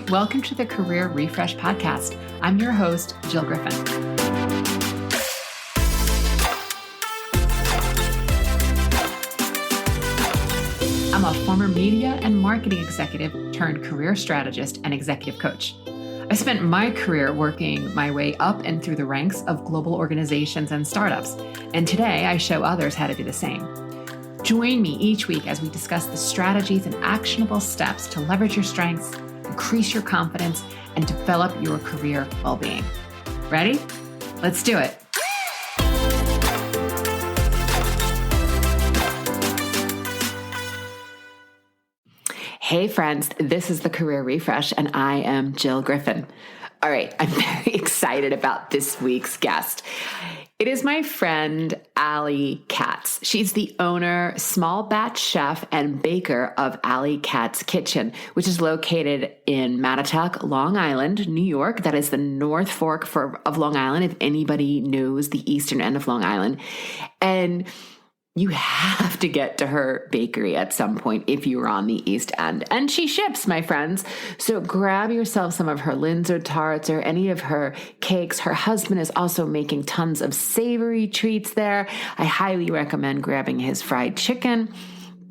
Welcome to the Career Refresh Podcast. I'm your host, Jill Griffin. I'm a former media and marketing executive turned career strategist and executive coach. I spent my career working my way up and through the ranks of global organizations and startups, and today I show others how to do the same. Join me each week as we discuss the strategies and actionable steps to leverage your strengths, increase your confidence, and develop your career well-being. Ready? Let's do it. Hey friends, this is the Career Refresh, and I am Jill Griffin. All right, I'm very excited about this week's guest. It is my friend, Ali Katz. She's the owner, small batch chef, and baker of Ali Katz Kitchen, which is located in Mattituck, Long Island, New York. That is the North Fork of Long Island, if anybody knows the eastern end of Long Island. And you have to get to her bakery at some point if you are on the East End. And she ships, my friends. So grab yourself some of her Linzer tarts or any of her cakes. Her husband is also making tons of savory treats there. I highly recommend grabbing his fried chicken.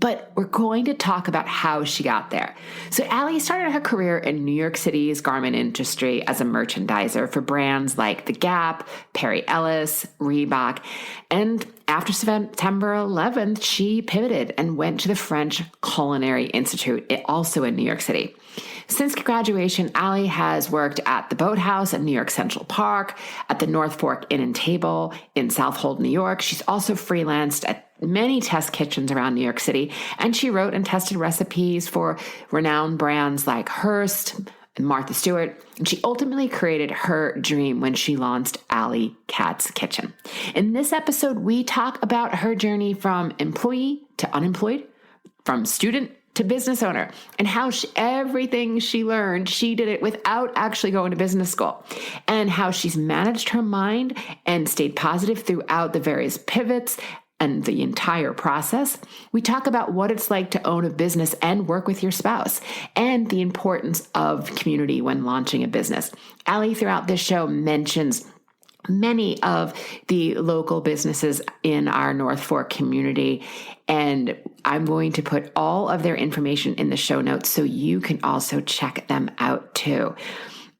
But we're going to talk about how she got there. So Ali started her career in New York City's garment industry as a merchandiser for brands like The Gap, Perry Ellis, Reebok. And after September 11th, she pivoted and went to the French Culinary Institute, also in New York City. Since graduation, Ali has worked at the Boathouse in New York Central Park, at the North Fork Inn and Table in Southold, New York. She's also freelanced at many test kitchens around New York City, and she wrote and tested recipes for renowned brands like Hearst and Martha Stewart. And she ultimately created her dream when she launched Ali Katz Kitchen. In this episode, we talk about her journey from employee to unemployed, from student to business owner, and how everything she learned, she did it without actually going to business school, and how she's managed her mind and stayed positive throughout the various pivots and the entire process. We talk about what it's like to own a business and work with your spouse, and the importance of community when launching a business. Ali, throughout this show, mentions many of the local businesses in our North Fork community, and I'm going to put all of their information in the show notes so you can also check them out too.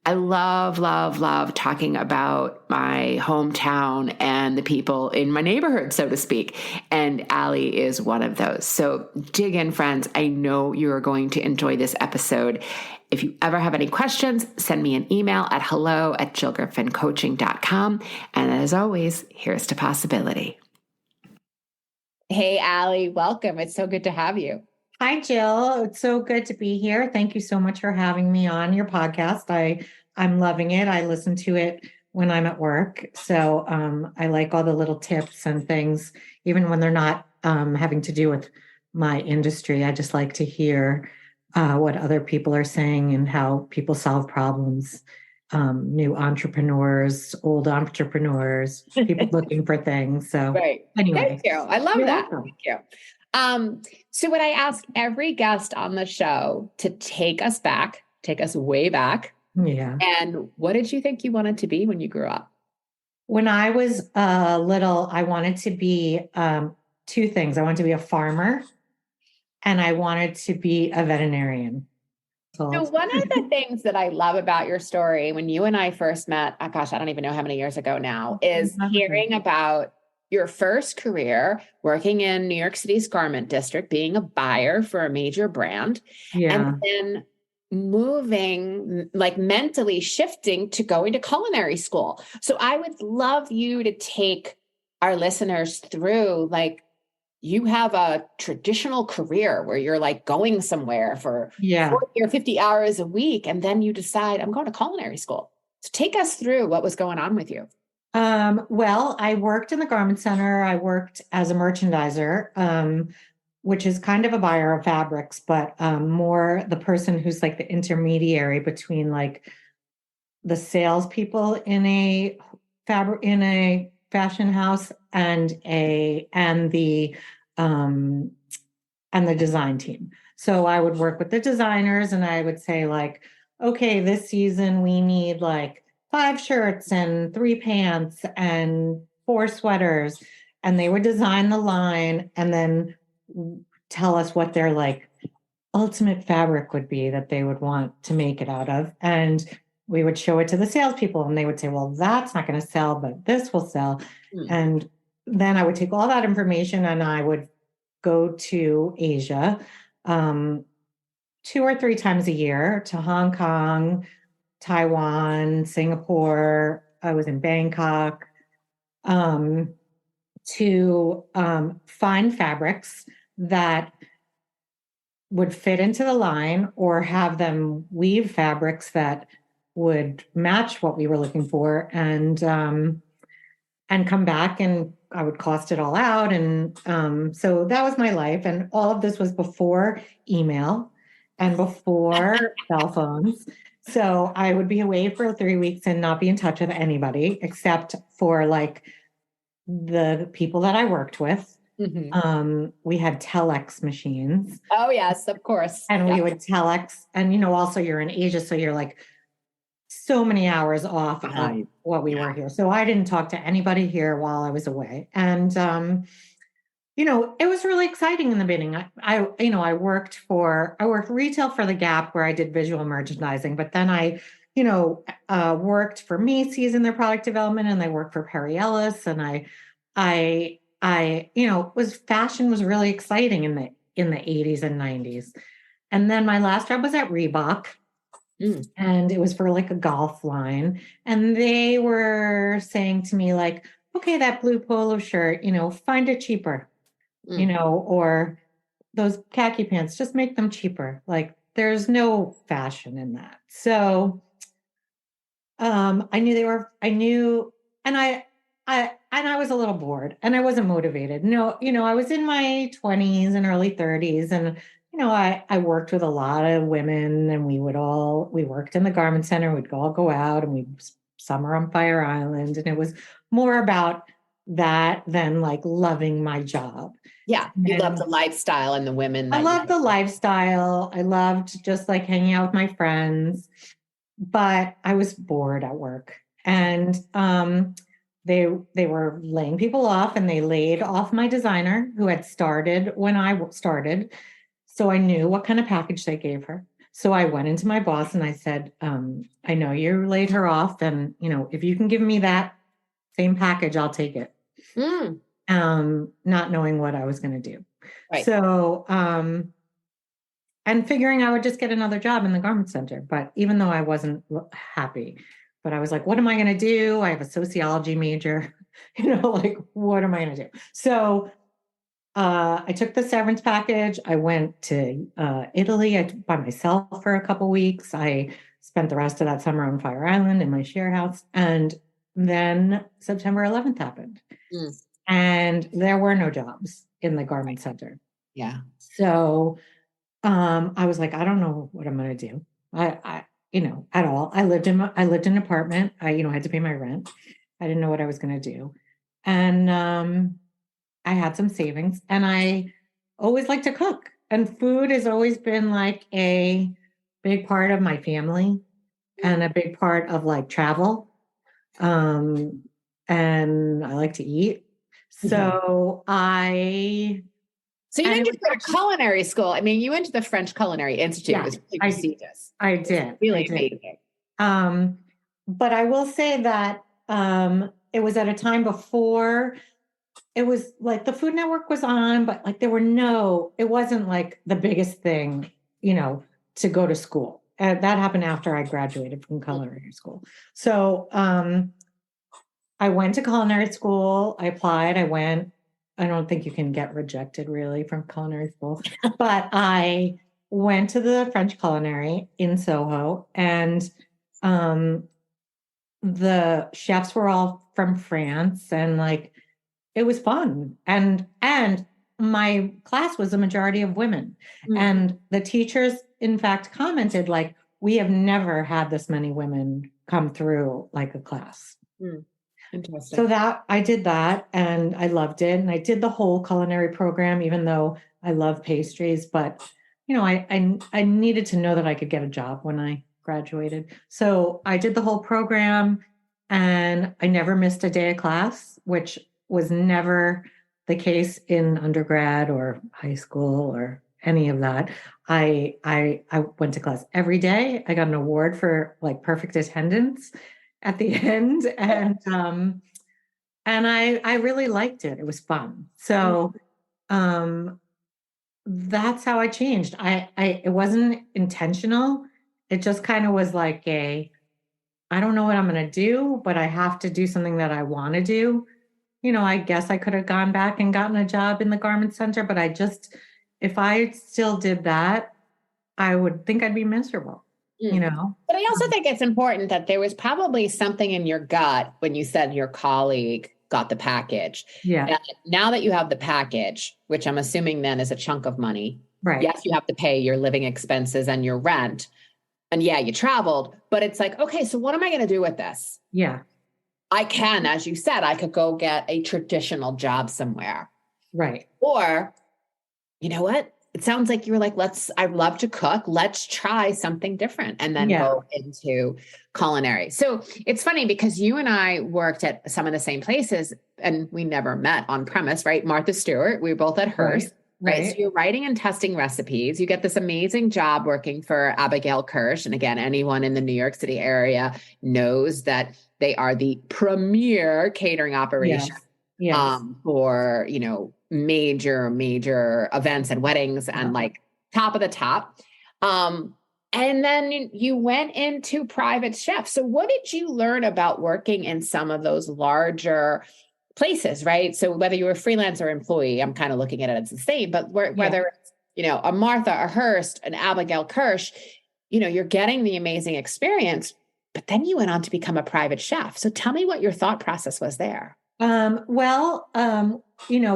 I love, love, love talking about my hometown and the people in my neighborhood, so to speak. And Ali is one of those. So dig in, friends. I know you are going to enjoy this episode. If you ever have any questions, send me an email at hello@jillgriffincoaching.com. And as always, here's to possibility. Hey, Ali, welcome. It's so good to have you. Hi, Jill. It's so good to be here. Thank you so much for having me on your podcast. I'm loving it. I listen to it when I'm at work. So I like all the little tips and things, even when they're not having to do with my industry. I just like to hear what other people are saying and how people solve problems. New entrepreneurs, old entrepreneurs, people looking for things. So right. Anyway. Thank you. I love that. Welcome. Thank you. So when I ask every guest on the show to take us way back. Yeah. And what did you think you wanted to be when you grew up? When I was little, I wanted to be two things. I wanted to be a farmer and I wanted to be a veterinarian. So one of the things that I love about your story when you and I first met, I don't even know how many years ago now, is hearing about your first career working in New York City's garment district, being a buyer for a major brand, and then moving, like mentally shifting to going to culinary school. So I would love you to take our listeners through, like, you have a traditional career where you're like going somewhere for 40 or 50 hours a week, and then you decide, I'm going to culinary school. So take us through what was going on with you. Well, I worked in the garment center. I worked as a merchandiser, which is kind of a buyer of fabrics, but more the person who's like the intermediary between like the salespeople in a fashion house and the design team. So I would work with the designers and I would say like, okay, this season we need like 5 shirts and 3 pants and 4 sweaters. And they would design the line and then tell us what their like ultimate fabric would be that they would want to make it out of. And we would show it to the salespeople and they would say, well, that's not going to sell, but this will sell. And then I would take all that information and I would go to Asia 2 or 3 times a year to Hong Kong, Taiwan, Singapore. I was in Bangkok to find fabrics that would fit into the line or have them weave fabrics that would match what we were looking for and come back and I would cost it all out. And so that was my life. And all of this was before email and before cell phones. So I would be away for 3 weeks and not be in touch with anybody except for like the people that I worked with. We had telex machines. Oh, yes, of course. And we would telex. And, also you're in Asia. So you're like so many hours off of what we were here. So I didn't talk to anybody here while I was away. And, it was really exciting in the beginning. I worked retail for the Gap where I did visual merchandising, but then I worked for Macy's in their product development and I worked for Perry Ellis. And fashion was really exciting in the 80s and 90s. And then my last job was at Reebok. And it was for like a golf line. And they were saying to me like, okay, that blue polo shirt, find it cheaper, or those khaki pants, just make them cheaper. Like there's no fashion in that. So I was a little bored and I wasn't motivated. No, I was in my 20s and early 30s and I worked with a lot of women and we worked in the garment center. We'd all go out and we'd summer on Fire Island. And it was more about that than like loving my job. Yeah. You loved the lifestyle and the women. I loved the lifestyle. I loved just like hanging out with my friends, but I was bored at work. And they were laying people off and they laid off my designer who had started when I started. So I knew what kind of package they gave her. So I went into my boss and I said, I know you laid her off and, if you can give me that same package, I'll take it. Not knowing what I was going to do. Right. So, and figuring I would just get another job in the garment center. But even though I wasn't happy, but I was like, what am I going to do? I have a sociology major, like, what am I going to do? So I took the severance package. I went to Italy by myself for a couple of weeks. I spent the rest of that summer on Fire Island in my share house. And then September 11th happened. And there were no jobs in the garment center. Yeah. So I was like, I don't know what I'm going to do. I at all. I lived in an apartment. I had to pay my rent. I didn't know what I was going to do. And I had some savings and I always like to cook, and food has always been like a big part of my family and a big part of like travel. And I like to eat. So you didn't just go to culinary school. I mean, you went to the French Culinary Institute. Yeah, it was really prestigious. I did. Really amazing. But I will say that it was at a time before it was like the Food Network was on, but like it wasn't like the biggest thing, to go to school. That happened after I graduated from culinary school. So I went to culinary school. I applied. I went. I don't think you can get rejected really from culinary school, but I went to the French Culinary in Soho, and the chefs were all from France, and like it was fun. And my class was a majority of women, and the teachers, in fact, commented like, we have never had this many women come through like a class. Interesting. So that I did that and I loved it. And I did the whole culinary program, even though I love pastries, but I needed to know that I could get a job when I graduated. So I did the whole program and I never missed a day of class, which was never the case in undergrad or high school or any of that. I went to class every day. I got an award for like perfect attendance at the end. And I really liked it. It was fun. So that's how I changed. It wasn't intentional. It just kind of was like I don't know what I'm going to do, but I have to do something that I want to do. I guess I could have gone back and gotten a job in the garment center, but if I still did that, I would think I'd be miserable, But I also think it's important that there was probably something in your gut when you said your colleague got the package. Yeah. Now that you have the package, which I'm assuming then is a chunk of money. Right. Yes, you have to pay your living expenses and your rent. And yeah, you traveled, but it's like, okay, so what am I going to do with this? Yeah. I can, as you said, I could go get a traditional job somewhere. Right. Or, you know what? It sounds like you were like, I love to cook. Let's try something different and then go into culinary. So it's funny because you and I worked at some of the same places and we never met on premise, right? Martha Stewart, we were both at Hearst, right? So you're writing and testing recipes. You get this amazing job working for Abigail Kirsch. And again, anyone in the New York City area knows that they are the premier catering operation. Yes. For, major events and weddings and like top of the top. And then you went into private chef. So what did you learn about working in some of those larger places, right? So whether you were freelance or employee, I'm kind of looking at it as the same, but whether it's, a Martha, a Hearst, an Abigail Kirsch, you're getting the amazing experience, but then you went on to become a private chef. So tell me what your thought process was there.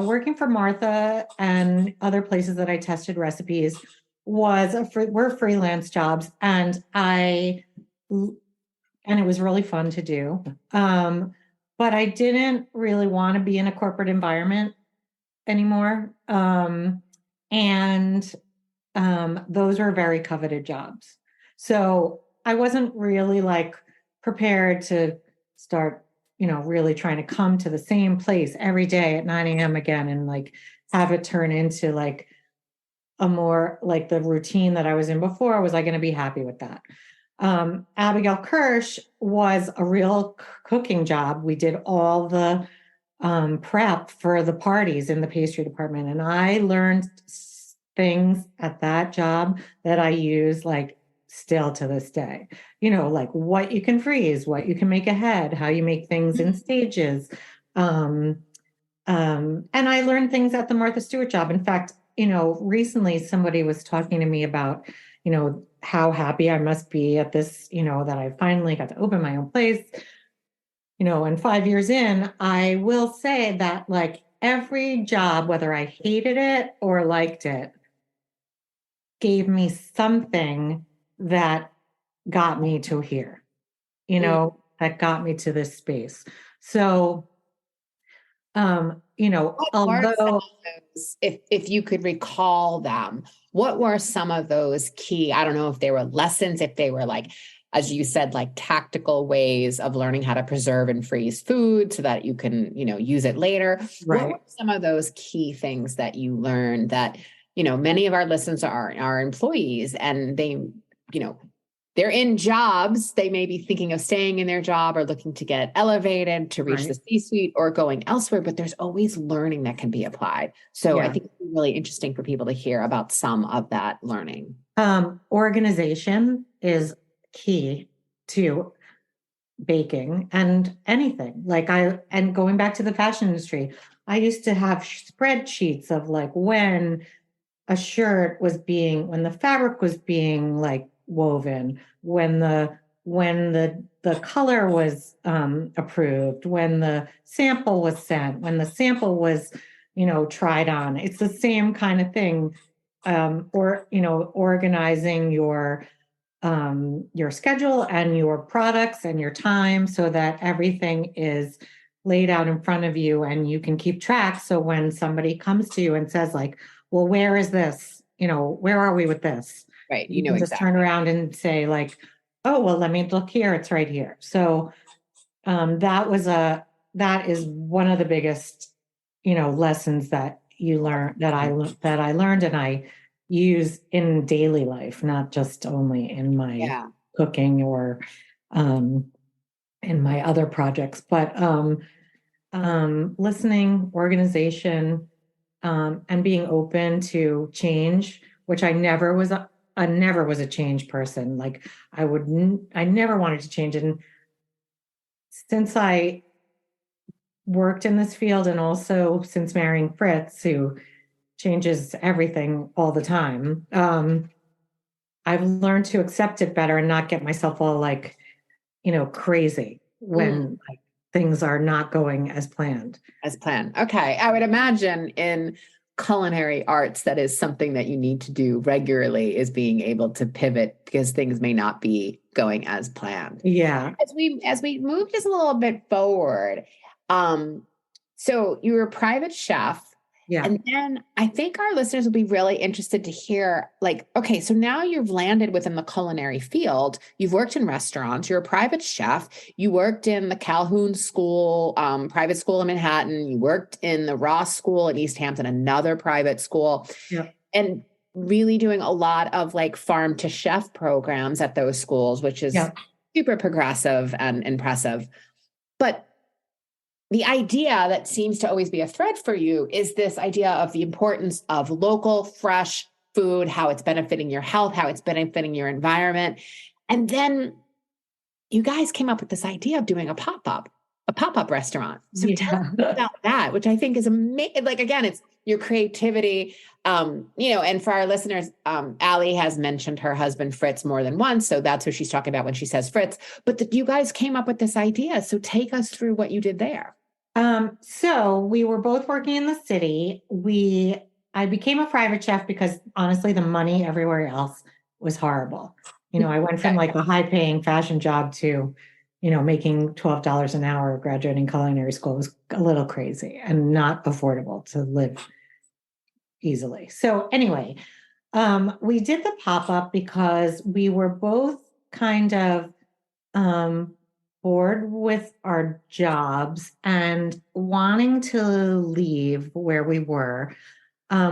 Working for Martha and other places that I tested recipes were freelance jobs, and it was really fun to do. But I didn't really want to be in a corporate environment anymore. And those were very coveted jobs. So I wasn't really like prepared to start really trying to come to the same place every day at 9 a.m. again and like have it turn into like a more like the routine that I was in before. Was I going to be happy with that? Abigail Kirsch was a real cooking job. We did all the prep for the parties in the pastry department. And I learned things at that job that I use like still to this day, like what you can freeze, what you can make ahead, how you make things in stages. And I learned things at the Martha Stewart job. In fact, recently somebody was talking to me about, how happy I must be at this, that I finally got to open my own place, and 5 years in, I will say that like every job, whether I hated it or liked it, gave me something that got me to here, that got me to this space. So, although if you could recall them, what were some of those key, I don't know if they were lessons, if they were like, as you said, like tactical ways of learning how to preserve and freeze food so that you can, use it later. Right. What were some of those key things that you learned that, many of our listeners are employees and they, they're in jobs. They may be thinking of staying in their job or looking to get elevated to reach the C-suite or going elsewhere, but there's always learning that can be applied. So I think it's really interesting for people to hear about some of that learning. Organization is key to baking and anything. And going back to the fashion industry, I used to have spreadsheets of like when a shirt was when the fabric was being like woven, when the color was approved, when the sample was sent, when the sample was tried on. It's the same kind of thing. Organizing your schedule and your products and your time so that everything is laid out in front of you and you can keep track. So when somebody comes to you and says like, well, where is this? Where are we with this? Right. You can just turn around and say like, Oh, well, let me look here. It's right here. So that is one of the biggest, lessons that you learn that I learned and I use in daily life, not just only in my Yeah. cooking or um, in my other projects, but listening, organization, and being open to change, which I never was a change person. Like I never wanted to change. And since I worked in this field and also since marrying Fritz, who changes everything all the time, I've learned to accept it better and not get myself all like, crazy Mm. when like things are not going as planned. As planned. Okay. I would imagine in culinary arts, that is something that you need to do regularly, is being able to pivot because things may not be going as planned. Yeah. As we move just a little bit forward, so you were a private chef. Yeah. And then I think our listeners will be really interested to hear, like, okay, so now you've landed within the culinary field. You've worked in restaurants. You're a private chef. You worked in the Calhoun School, private school in Manhattan. You worked in the Ross School in East Hampton, another private school. Yeah. And really doing a lot of like farm to chef programs at those schools, which is super progressive and impressive. But the idea that seems to always be a thread for you is this idea of the importance of local, fresh food, how it's benefiting your health, how it's benefiting your environment. And then you guys came up with this idea of doing a pop-up restaurant. So tell me about that, which I think is amazing. Like, again, it's your creativity. And for our listeners, Ali has mentioned her husband, Fritz, more than once. So that's who she's talking about when she says Fritz. But you guys came up with this idea. So take us through what you did there. So we were both working in the city. I became a private chef because honestly, the money everywhere else was horrible. I went from like a high paying fashion job to, making $12 an hour graduating culinary school. It was a little crazy and not affordable to live easily. So anyway, we did the pop-up because we were both kind of, bored with our jobs and wanting to leave where we were.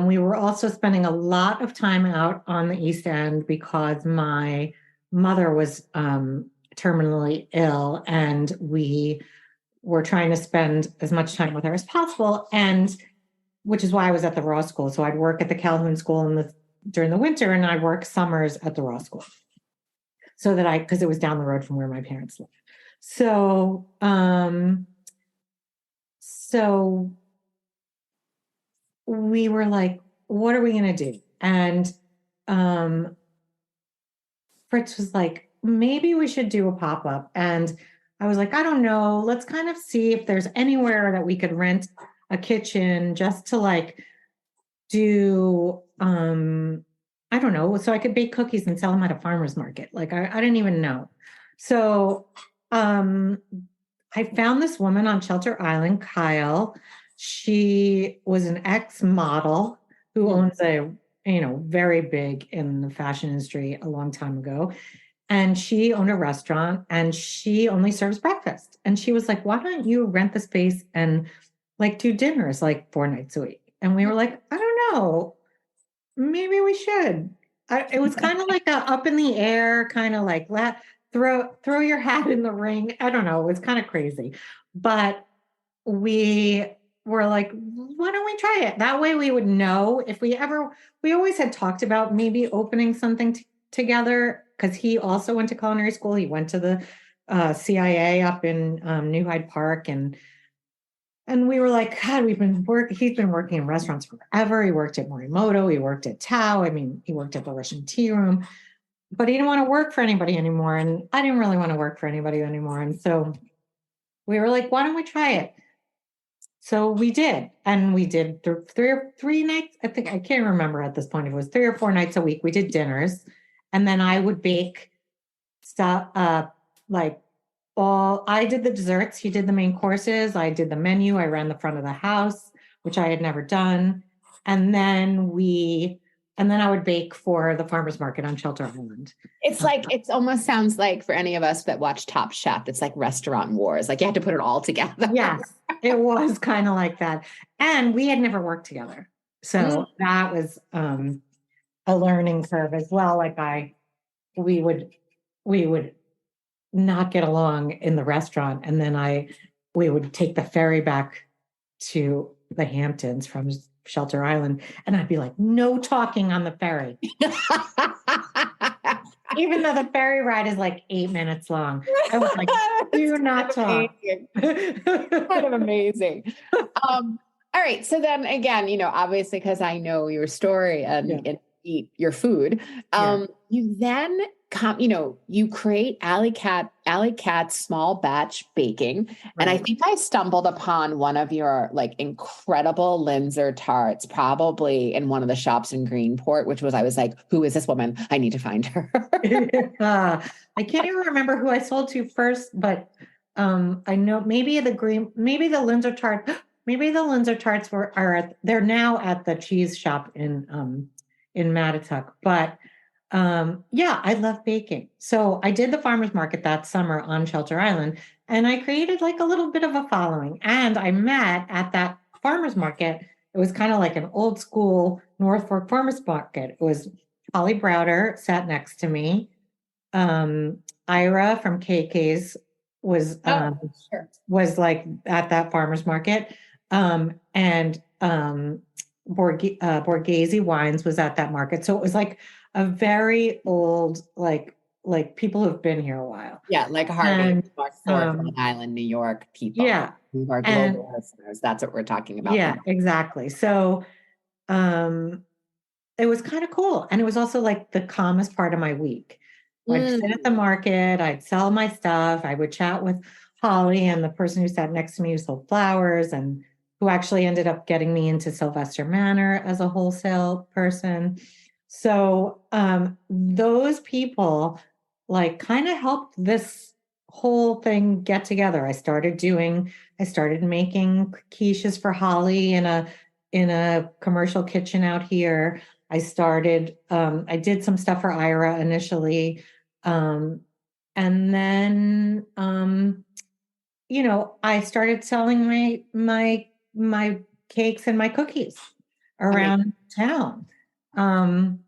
We were also spending a lot of time out on the East End because my mother was terminally ill, and we were trying to spend as much time with her as possible. And which is why I was at the Ross School. So I'd work at the Calhoun School during the winter, and I'd work summers at the Ross School. So that because it was down the road from where my parents lived. So we were like, what are we going to do? And Fritz was like, maybe we should do a pop-up. And I was like, I don't know. Let's kind of see if there's anywhere that we could rent a kitchen just to like do, I don't know. So I could bake cookies and sell them at a farmer's market. Like I didn't even know. So I found this woman on Shelter Island, Kyle. She was an ex-model who owns very big in the fashion industry a long time ago. And she owned a restaurant and she only serves breakfast. And she was like, why don't you rent the space and like do dinners like 4 nights a week? And we were like, I don't know, maybe we should. It was kind of like a up in the air, kind of like throw your hat in the ring. I don't know. It was kind of crazy, but we were like, why don't we try it? That way we would know if we always had talked about maybe opening something together. Cause he also went to culinary school. He went to the CIA up in New Hyde Park, and we were like, God, he's been working in restaurants forever. He worked at Morimoto. He worked at Tao. I mean, he worked at the Russian Tea Room, but he didn't want to work for anybody anymore. And I didn't really want to work for anybody anymore. And so we were like, why don't we try it? So we did. And we did 3 nights. I think, I can't remember at this point if it was 3 or 4 nights a week. We did dinners. And then I would bake stuff, I did the desserts. He did the main courses. I did the menu. I ran the front of the house, which I had never done. And then we and then I would bake for the farmer's market on Shelter Island. It's like, it almost sounds like for any of us that watch Top Chef, it's like restaurant wars. Like you have to put it all together. Yes, it was kind of like that. And we had never worked together. So that was a learning curve as well. Like we would not get along in the restaurant. And then we would take the ferry back to the Hamptons from Shelter Island. And I'd be like, no talking on the ferry. Even though the ferry ride is like 8 minutes long. I was like, do not talk. Kind of amazing. All right. So then again, obviously, because I know your story and eat your food, you then you create Ali Katz small batch baking. Right. And I think I stumbled upon one of your like incredible Linzer tarts, probably in one of the shops in Greenport, I was like, who is this woman? I need to find her. I can't even remember who I sold to first, but I know maybe the Linzer tart, maybe the Linzer tarts they're now at the cheese shop in Mattituck, but I love baking. So I did the farmer's market that summer on Shelter Island, and I created like a little bit of a following. And I met at that farmer's market. It was kind of like an old school North Fork farmer's market. It was Holly Browder sat next to me. Ira from KK's was like at that farmer's market. And Borghese Wines was at that market. So it was like a very old, like people who've been here a while. Yeah, like Harvey, Long Island, New York people. Yeah. Who are global listeners. That's what we're talking about. Yeah, exactly. So it was kind of cool. And it was also like the calmest part of my week. I'd sit at the market, I'd sell my stuff, I would chat with Holly and the person who sat next to me who sold flowers and who actually ended up getting me into Sylvester Manor as a wholesale person. So those people like kind of helped this whole thing get together. I started making quiches for Holly in a commercial kitchen out here. I did some stuff for Ira initially. And then, I started selling my cakes and my cookies around town. And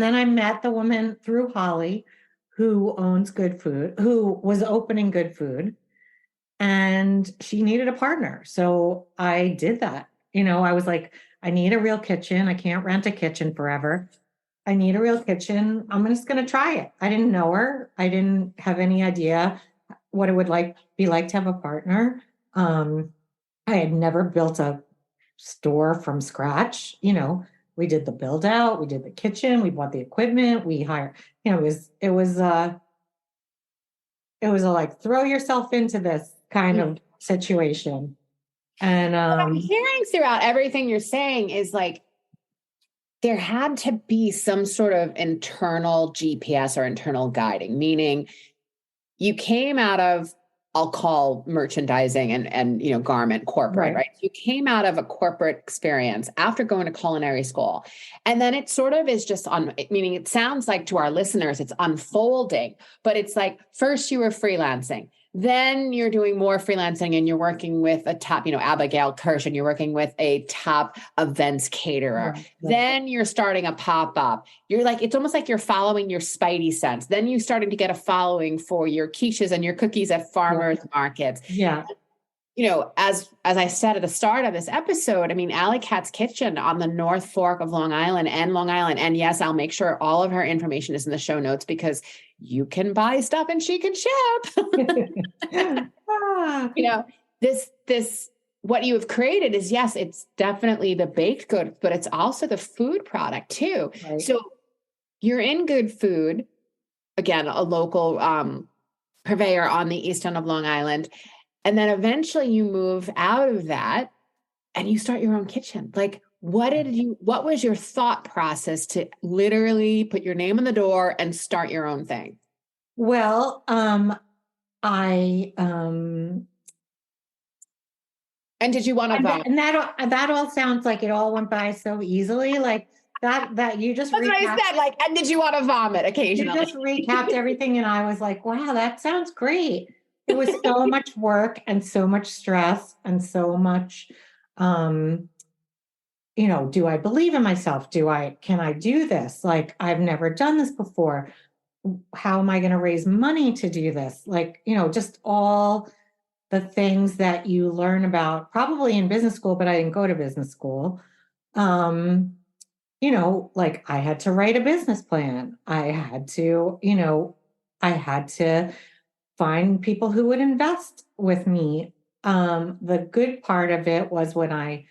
then I met the woman through Holly who owns Good Food, who was opening Good Food, and she needed a partner. So I did that. I was like, I need a real kitchen. I can't rent a kitchen forever. I need a real kitchen. I'm just going to try it. I didn't know her. I didn't have any idea what it would be like to have a partner. I had never built a store from scratch. We did the build out, we did the kitchen, we bought the equipment, we hired, it was a like throw yourself into this kind of situation. And what I'm hearing throughout everything you're saying is like there had to be some sort of internal GPS or internal guiding, meaning you came out of, I'll call merchandising and garment corporate, right? You came out of a corporate experience after going to culinary school. And then it sort of is just meaning it sounds like to our listeners, it's unfolding, but it's like first you were freelancing, then you're doing more freelancing and you're working with a top, Abigail Kirsch, and you're working with a top events caterer. Right. Then you're starting a pop-up. You're like, it's almost like you're following your spidey sense. Then you started to get a following for your quiches and your cookies at farmers markets. Yeah. As I said at the start of this episode, Ali Katz Kitchen on the North Fork of Long Island. And yes, I'll make sure all of her information is in the show notes because you can buy stuff and she can ship. This what you have created is, yes, it's definitely the baked good, but it's also the food product too. Right. So you're in Good Food, again, a local purveyor on the east end of Long Island. And then eventually you move out of that and you start your own kitchen. Like, what was your thought process to literally put your name on the door and start your own thing? Well, And did you want to vomit? And that all sounds like it all went by so easily. Like that you just That's what I said. Like, and did you want to vomit occasionally? You just recapped everything. And I was like, wow, that sounds great. It was so much work and so much stress and so much, do I believe in myself? Can I do this? Like, I've never done this before. How am I going to raise money to do this? Like, just all the things that you learn about probably in business school, but I didn't go to business school. Like I had to write a business plan. I had to find people who would invest with me. The good part of it was when I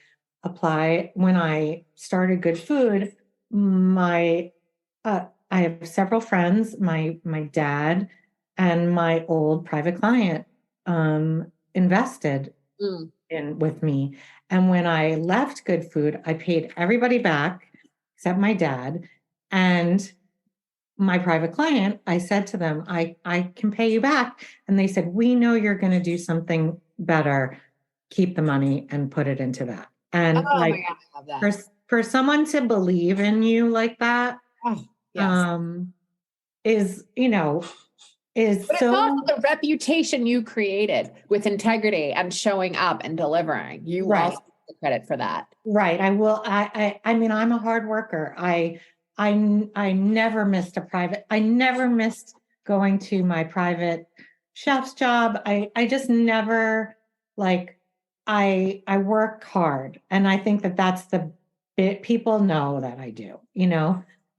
started Good Food, I have several friends, my dad and my old private client invested in with me. And when I left Good Food, I paid everybody back except my dad. And my private client, I said to them, I can pay you back. And they said, we know you're going to do something better. Keep the money and put it into that. And my God, I love that. For someone to believe in you like that, yes. is but so, it's also the reputation you created with integrity and showing up and delivering. You also get the credit for that. Right. I will. I mean, I'm a hard worker. I never missed I never missed going to my private chef's job. I just never I work hard. And I think that that's the bit people know that I do,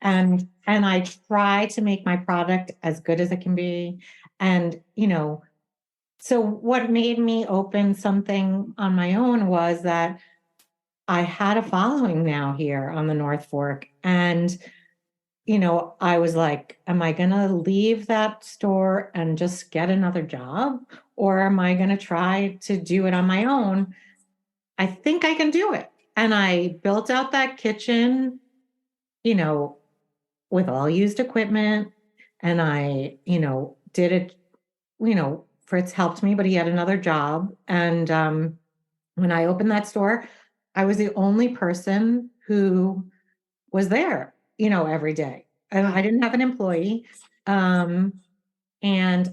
and I try to make my product as good as it can be. And, so what made me open something on my own was that I had a following now here on the North Fork. And, I was like, am I going to leave that store and just get another job? Or am I going to try to do it on my own? I think I can do it. And I built out that kitchen, with all used equipment. And I, did it, Fritz helped me, but he had another job. And when I opened that store, I was the only person who was there, every day. And I didn't have an employee. And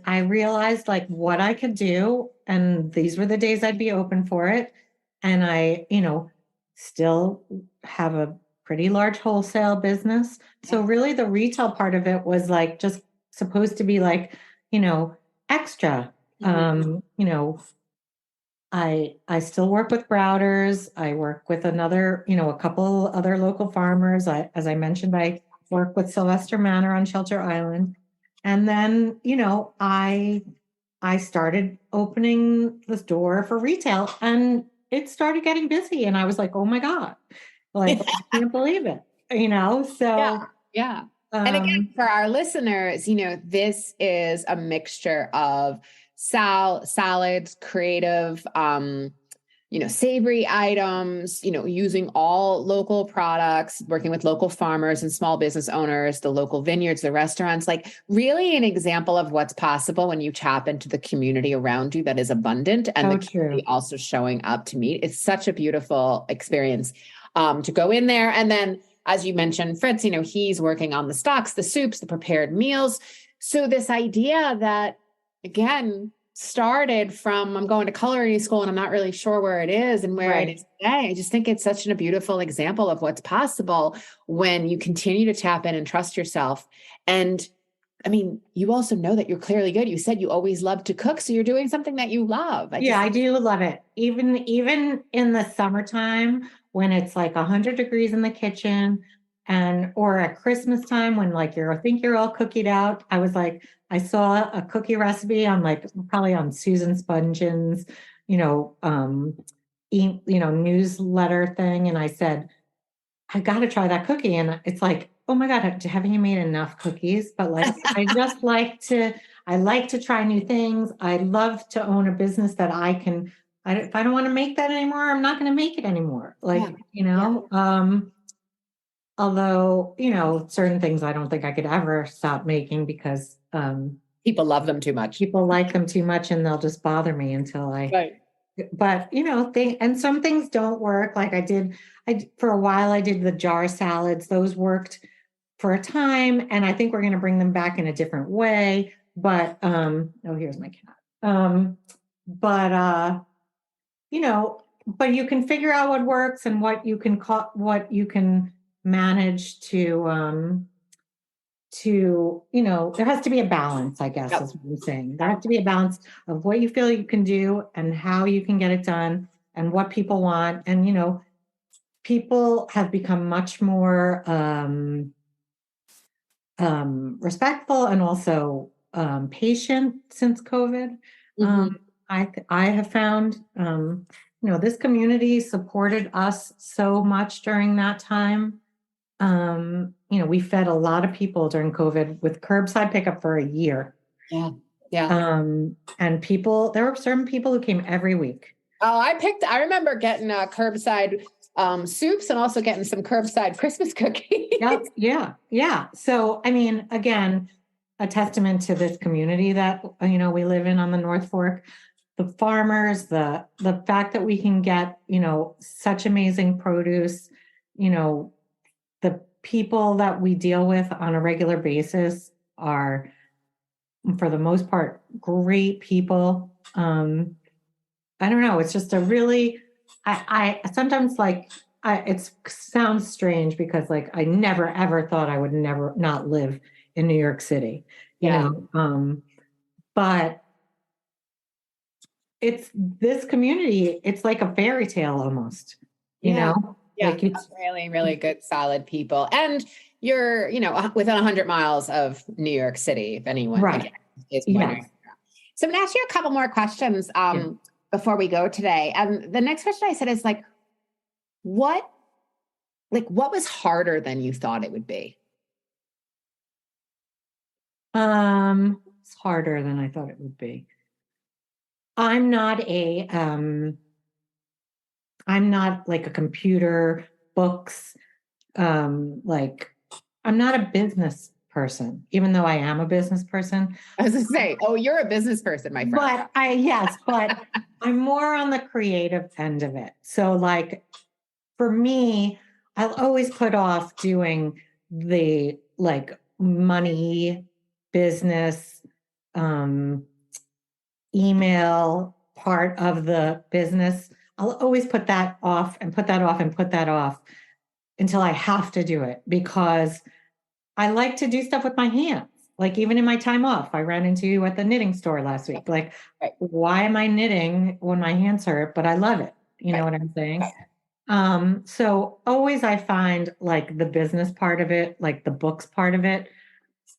I realized what I could do. And these were the days I'd be open for it. And I, still have a pretty large wholesale business. So really the retail part of it was just supposed to be extra. I still work with Browders. I work with a couple other local farmers. As I mentioned, I work with Sylvester Manor on Shelter Island. And then, I started opening this door for retail and it started getting busy. And I was like, oh my God, I can't believe it, so. Yeah. And again, for our listeners, this is a mixture of salads, creative, savory items, using all local products, working with local farmers and small business owners, the local vineyards, the restaurants, really an example of what's possible when you tap into the community around you that is abundant and the community also showing up to meet. It's such a beautiful experience to go in there. And then, as you mentioned, Fritz, he's working on the stocks, the soups, the prepared meals. So this idea that, again, started from I'm going to culinary school and I'm not really sure where it is and where it is today. I just think it's such a beautiful example of what's possible when you continue to tap in and trust yourself. And I mean, you also know that you're clearly good. You said you always loved to cook. So you're doing something that you love. I do love it. Even in the summertime when it's 100 degrees in the kitchen or at Christmas time when you're all cookied out. I saw a cookie recipe on probably on Susan Spongen's, newsletter thing. And I said, I got to try that cookie. And it's oh my God, haven't you made enough cookies? But I just like to try new things. I love to own a business that if I don't want to make that anymore, I'm not going to make it anymore. Although, certain things I don't think I could ever stop making because people love them too much. People like them too much and they'll just bother me until I but and some things don't work. Like for a while, I did the jar salads. Those worked for a time. And I think we're going to bring them back in a different way. But, oh, here's my cat. But, but you can figure out what works and what you can manage to, there has to be a balance, I guess, is what I'm saying. There has to be a balance of what you feel you can do and how you can get it done and what people want. And, people have become much more respectful and also patient since COVID. Mm-hmm. I have found, this community supported us so much during that time. We fed a lot of people during COVID with curbside pickup for a year. Yeah. Yeah. And there were certain people who came every week. Oh, I remember getting curbside soups and also getting some curbside Christmas cookies. Yeah. So, I mean, again, a testament to this community that, we live in on the North Fork, the farmers, the fact that we can get, such amazing produce, the people that we deal with on a regular basis are, for the most part, great people. I don't know. It's just a really, I sometimes it sounds strange because I never ever thought I would never not live in New York City, but it's this community. It's like a fairy tale almost, Yeah, it's really, really good, solid people. And you're, within 100 miles of New York City, if anyone is wondering. So I'm going to ask you a couple more questions before we go today. And the next question I said is what was harder than you thought it would be? It's harder than I thought it would be. I'm not like a computer books. I'm not a business person, even though I am a business person. I was going to say, you're a business person, my friend. But I'm more on the creative end of it. So for me, I'll always put off doing the money, business, email part of the business. I'll always put that off and put that off and put that off until I have to do it, because I like to do stuff with my hands. Even in my time off, I ran into you at the knitting store last week. Why am I knitting when my hands hurt? But I love it. You know what I'm saying? So always I find the business part of it, the books part of it,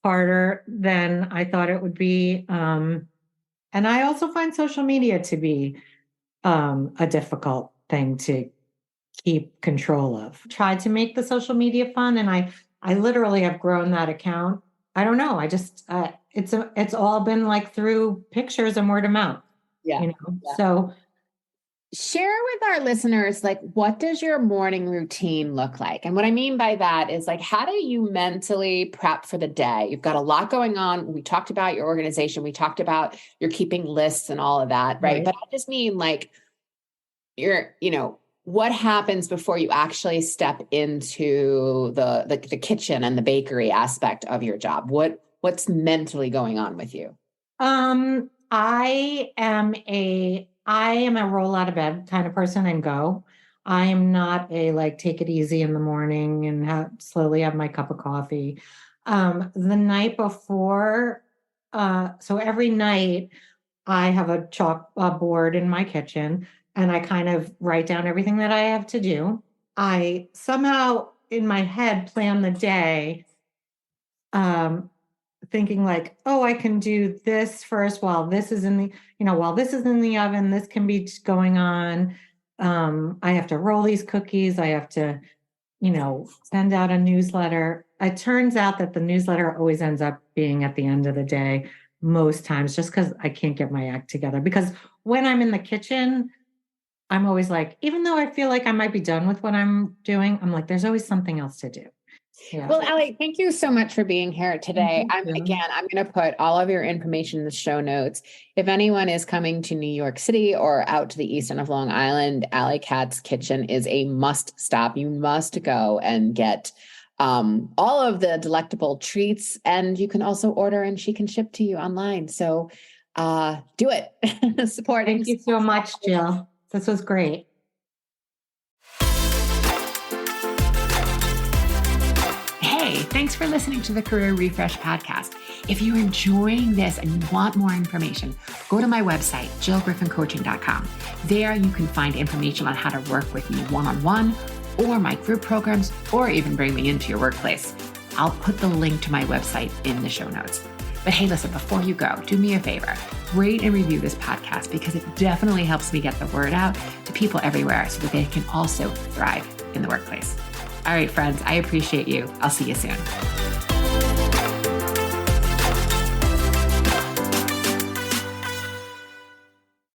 harder than I thought it would be. And I also find social media to be a difficult thing to keep control of. Tried to make the social media fun, and I literally have grown that account. I don't know. I just it's all been through pictures and word of mouth. Yeah. So share with our listeners, what does your morning routine look like? And what I mean by that is how do you mentally prep for the day? You've got a lot going on. We talked about your organization. We talked about you're keeping lists and all of that. Right. But I just mean what happens before you actually step into the kitchen and the bakery aspect of your job? What's mentally going on with you? I am a roll out of bed kind of person and go. I am not a take it easy in the morning and slowly have my cup of coffee. The night before, so every night I have a chalkboard in my kitchen, and I kind of write down everything that I have to do. I somehow in my head plan the day, thinking I can do this first while this is in the oven, this can be going on. I have to roll these cookies. I have to, send out a newsletter. It turns out that the newsletter always ends up being at the end of the day, most times, just because I can't get my act together. Because when I'm in the kitchen, I'm always even though I feel like I might be done with what I'm doing, I'm there's always something else to do. Yeah. Well, Ali, thank you so much for being here today. I'm going to put all of your information in the show notes. If anyone is coming to New York City or out to the east end of Long Island, Ali Katz Kitchen is a must stop. You must go and get all of the delectable treats, and you can also order and she can ship to you online. So do it. Supporting. Thank you so much, Jill. This was great. Hey, thanks for listening to the Career Refresh podcast. If you're enjoying this and you want more information, go to my website, jillgriffincoaching.com. There you can find information on how to work with me one-on-one or my group programs, or even bring me into your workplace. I'll put the link to my website in the show notes. But hey, listen, before you go, do me a favor, rate and review this podcast because it definitely helps me get the word out to people everywhere so that they can also thrive in the workplace. All right, friends, I appreciate you. I'll see you soon.